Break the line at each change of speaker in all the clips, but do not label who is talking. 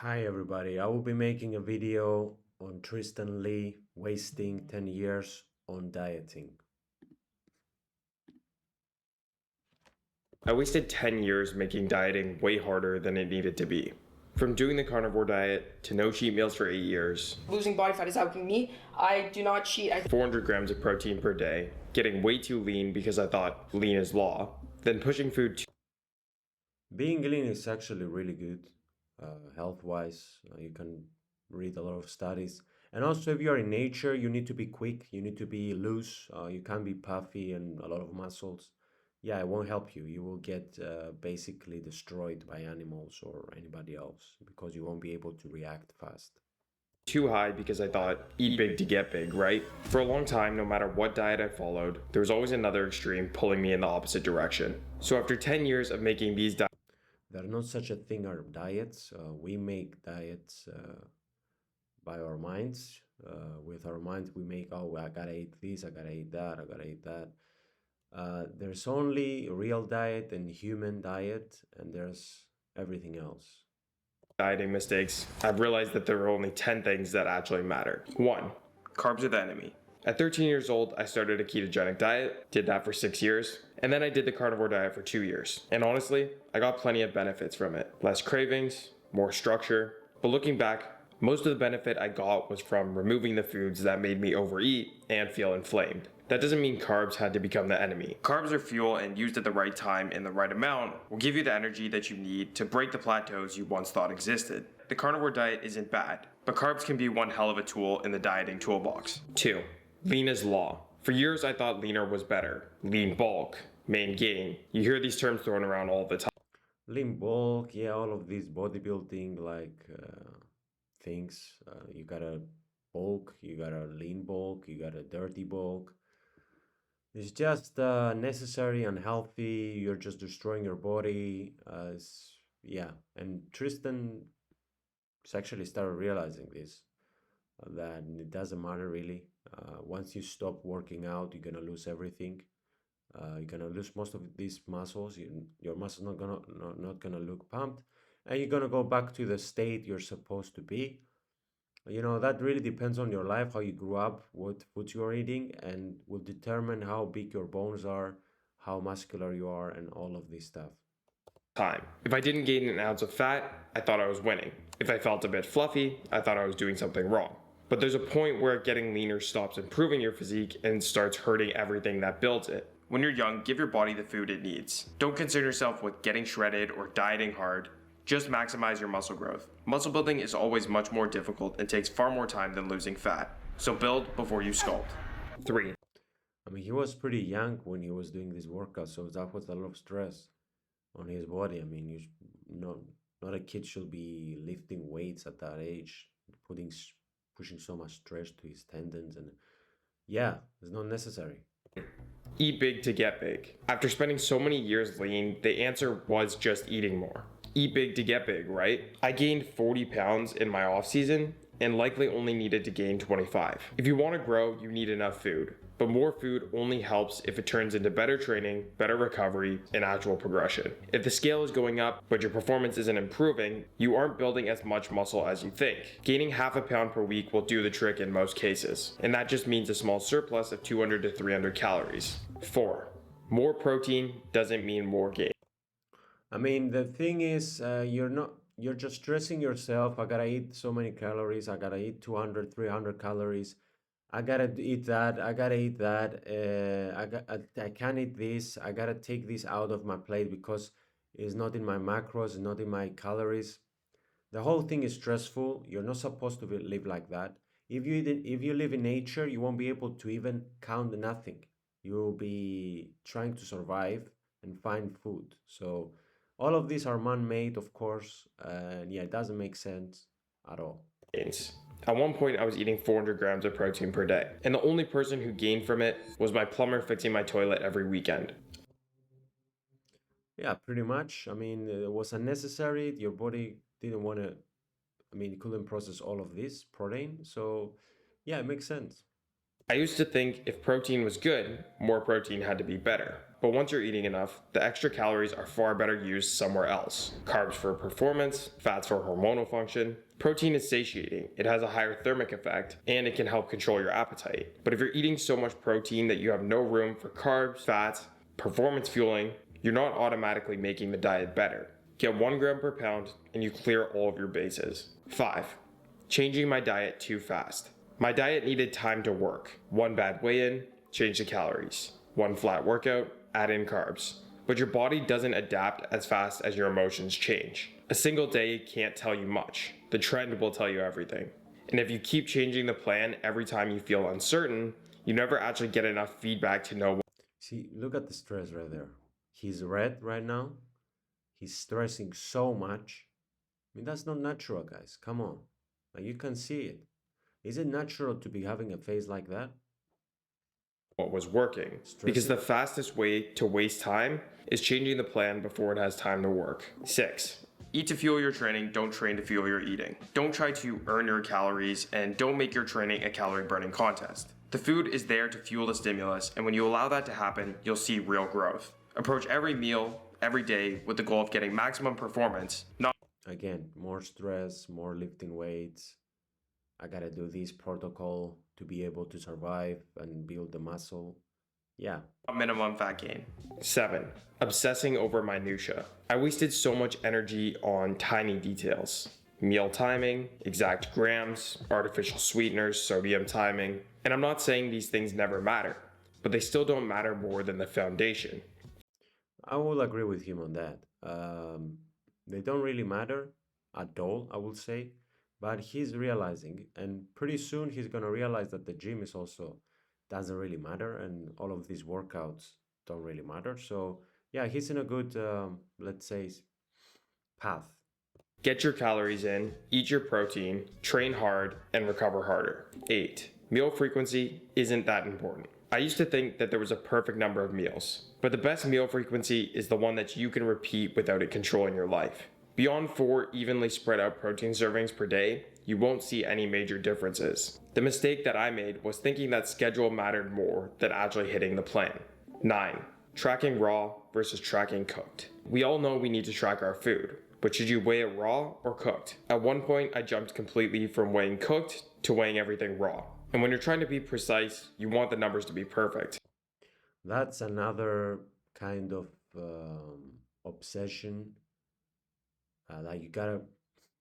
Hi everybody, I will be making a video on Tristan Lee wasting 10 years on dieting.
I wasted 10 years making dieting way harder than it needed to be. From doing the carnivore diet to no cheat meals for 8 years,
Losing body fat is helping me. I do not cheat.
400 grams of protein per day, getting way too lean because I thought lean is law, then pushing food
Being lean is actually really good, health-wise. You can read a lot of studies. And also if you're in nature, you need to be quick, you need to be loose, you can't be puffy and a lot of muscles. Yeah, it won't help you. You will get basically destroyed by animals or anybody else because you won't be able to react fast.
too high because I thought eat big to get big, right? For a long time, no matter what diet I followed, there was always another extreme pulling me in the opposite direction. So after 10 years of making these
There's not such a thing as diets. We make diets by our minds. With our minds, we make, oh, I gotta eat this, I gotta eat that, I gotta eat that. There's only real diet and human diet, and there's everything else.
dieting mistakes, I've realized that there are only 10 things that actually matter. 1. Carbs are the enemy. At 13 years old, I started a ketogenic diet, did that for 6 years, and then I did the carnivore diet for 2 years. And honestly, I got plenty of benefits from it. Less cravings, more structure. But looking back, most of the benefit I got was from removing the foods that made me overeat and feel inflamed. That doesn't mean carbs had to become the enemy. Carbs are fuel, and used at the right time in the right amount will give you the energy that you need to break the plateaus you once thought existed. The carnivore diet isn't bad, but carbs can be one hell of a tool in the dieting toolbox. 2. Lean is law. For years I thought leaner was better. Lean bulk, main gain. You hear these terms thrown around all the time.
Lean bulk, yeah, all of these bodybuilding things. You gotta bulk, you gotta lean bulk, you gotta dirty bulk. It's just necessary, unhealthy. You're just destroying your body. Yeah, and Tristan has actually started realizing this that it doesn't matter really. Once you stop working out, you're gonna lose everything. You're gonna lose most of these muscles. Your muscles not gonna look pumped, and you're gonna go back to the state you're supposed to be. That really depends on your life, how you grew up, what food you're eating, and will determine how big your bones are, how muscular you are, and all of this stuff.
Time. If I didn't gain an ounce of fat, I thought I was winning. If I felt a bit fluffy, I thought I was doing something wrong. But there's a point where getting leaner stops improving your physique and starts hurting everything that builds it. When you're young, give your body the food it needs. Don't concern yourself with getting shredded or dieting hard. Just maximize your muscle growth. Muscle building is always much more difficult and takes far more time than losing fat. So build before you sculpt. 3.
I mean, he was pretty young when he was doing this workout, so that was a lot of stress on his body. I mean, not a kid should be lifting weights at that age, pushing so much stress to his tendons, and yeah, it's not necessary.
Eat big to get big. After spending so many years lean, the answer was just eating more. Eat big to get big, right? I gained 40 pounds in my off season and likely only needed to gain 25. If you want to grow, you need enough food. But more food only helps if it turns into better training, better recovery, and actual progression. If the scale is going up, but your performance isn't improving, you aren't building as much muscle as you think. Gaining half a pound per week will do the trick in most cases, and that just means a small surplus of 200 to 300 calories. 4. More protein doesn't mean more gain.
I mean, the thing is, you're just stressing yourself. I gotta eat so many calories. I gotta eat 200, 300 calories. I gotta eat that. I gotta eat that. I can't eat this. I gotta take this out of my plate because it's not in my macros, it's not in my calories. The whole thing is stressful. You're not supposed to live like that. If you live in nature, you won't be able to even count nothing. You'll be trying to survive and find food. So all of these are man-made, of course, and yeah, it doesn't make sense at all.
Gains. At one point, I was eating 400 grams of protein per day, and the only person who gained from it was my plumber fixing my toilet every weekend.
Yeah, pretty much. I mean, it was unnecessary. Your body didn't want to, I mean, it couldn't process all of this protein. So, yeah, it makes sense.
I used to think if protein was good, more protein had to be better. But once you're eating enough, the extra calories are far better used somewhere else. Carbs for performance, fats for hormonal function. Protein is satiating, it has a higher thermic effect, and it can help control your appetite. But if you're eating so much protein that you have no room for carbs, fats, performance fueling, you're not automatically making the diet better. Get 1 gram per pound and you clear all of your bases. 5. Changing my diet too fast. My diet needed time to work. 1 bad weigh-in, change the calories. 1 flat workout, add in carbs. But your body doesn't adapt as fast as your emotions change. A single day can't tell you much. The trend will tell you everything. And if you keep changing the plan every time you feel uncertain, you never actually get enough feedback to know.
See, look at the stress right there. He's red right now. He's stressing so much. I mean, that's not natural, guys. Come on. Like, you can see it. Is it natural to be having a face like that?
What was working. Because the fastest way to waste time is changing the plan before it has time to work. 6. Eat to fuel your training, don't train to fuel your eating. Don't try to earn your calories, and don't make your training a calorie burning contest. The food is there to fuel the stimulus, and when you allow that to happen, you'll see real growth. Approach every meal, every day, with the goal of getting maximum performance, not
Again, more stress, more lifting weights. I gotta do this protocol to be able to survive and build the muscle. Yeah.
minimum fat gain. 7. Obsessing over minutia. I wasted so much energy on tiny details. Meal timing, exact grams, artificial sweeteners, sodium timing. And I'm not saying these things never matter, but they still don't matter more than the foundation.
I will agree with him on that. They don't really matter at all, I will say, but he's realizing, and pretty soon he's gonna realize that the gym is also doesn't really matter, and all of these workouts don't really matter. So yeah, he's in a good, let's say, path.
Get your calories in, eat your protein, train hard, and recover harder. 8. Meal frequency isn't that important. I used to think that there was a perfect number of meals, but the best meal frequency is the one that you can repeat without it controlling your life. Beyond 4 evenly spread out protein servings per day, you won't see any major differences. The mistake that I made was thinking that schedule mattered more than actually hitting the plan. 9. Tracking raw versus tracking cooked. We all know we need to track our food, but should you weigh it raw or cooked? At one point, I jumped completely from weighing cooked to weighing everything raw. And when you're trying to be precise, you want the numbers to be perfect.
That's another kind of obsession. Like you gotta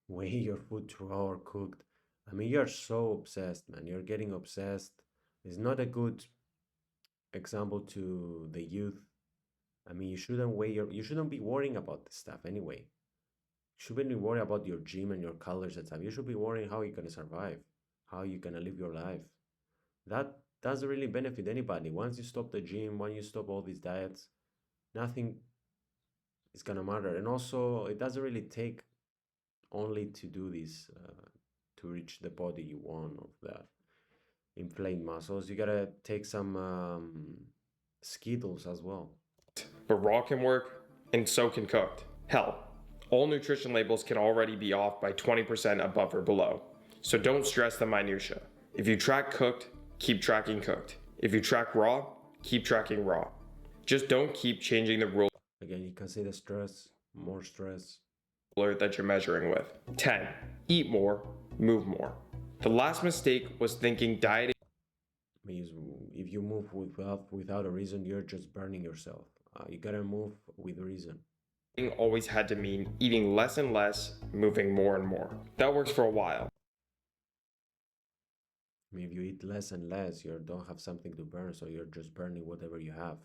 weigh your food raw or cooked. I mean, you're so obsessed, man. You're getting obsessed. It's not a good example to the youth. I mean, you shouldn't be worrying about this stuff anyway. You shouldn't be worrying about your gym and your colors and stuff. You should be worrying how you're gonna survive, how you're gonna live your life. That doesn't really benefit anybody. Once you stop the gym, once you stop all these diets, nothing is gonna matter. And also, it doesn't really take only to do this to reach the body you want of the inflamed muscles. You gotta take some Skittles as well.
But raw can work, and so can cooked. Hell, all nutrition labels can already be off by 20% above or below. So don't stress the minutia. If you track cooked, keep tracking cooked. If you track raw, keep tracking raw. Just don't keep changing the rule
Again, you can see the stress, more stress.
that you're measuring with. 10. Eat more, move more. The last mistake was thinking dieting
Means if you move without a reason, you're just burning yourself. You gotta move with reason.
always had to mean eating less and less, moving more and more. That works for a while.
I mean, if you eat less and less, you don't have something to burn, so you're just burning whatever you have.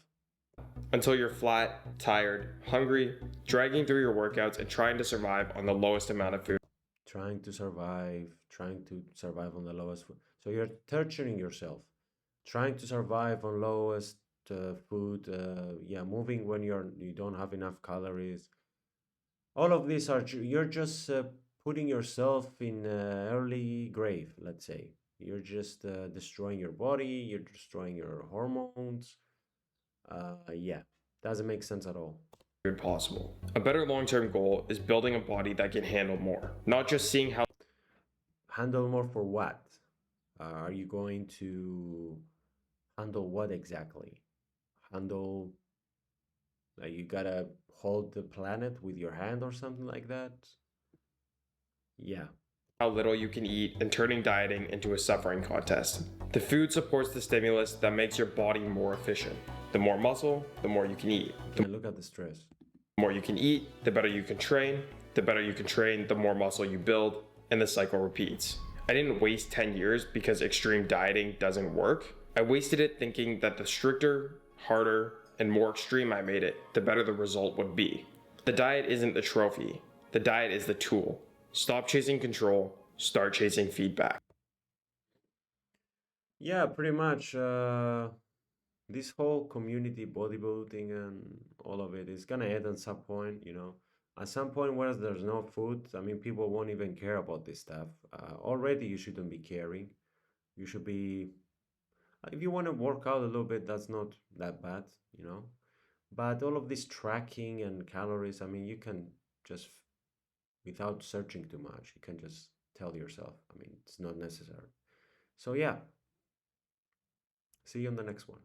Until you're flat, tired, hungry, dragging through your workouts, and trying to survive on the lowest amount of food.
Trying to survive on the lowest food. So you're torturing yourself, trying to survive on lowest food. Yeah, moving when you don't have enough calories. All of these you're just putting yourself in early grave. Let's say you're just destroying your body. You're destroying your hormones. Yeah, doesn't make sense at all.
Possible. A better long-term goal is building a body that can handle more, not just seeing how
Handle more for what? Are you going to Handle what exactly? Handle, like you gotta hold the planet with your hand or something like that? Yeah.
How little you can eat and turning dieting into a suffering contest. The food supports the stimulus that makes your body more efficient. The more muscle, the more you can eat. The
And look at the stress.
more you can eat, the better you can train. The better you can train, the more muscle you build, and the cycle repeats. I didn't waste 10 years because extreme dieting doesn't work. I wasted it thinking that the stricter, harder, and more extreme I made it, the better the result would be. The diet isn't the trophy, the diet is the tool. Stop chasing control, start chasing feedback.
Yeah, pretty much. This whole community bodybuilding and all of it is gonna end at some point, you know. At some point where there's no food, I mean, people won't even care about this stuff. Already, you shouldn't be caring. You should be, if you want to work out a little bit, that's not that bad, you know. But all of this tracking and calories, I mean, you can just, without searching too much, you can just tell yourself. I mean, it's not necessary. So, yeah, see you on the next one.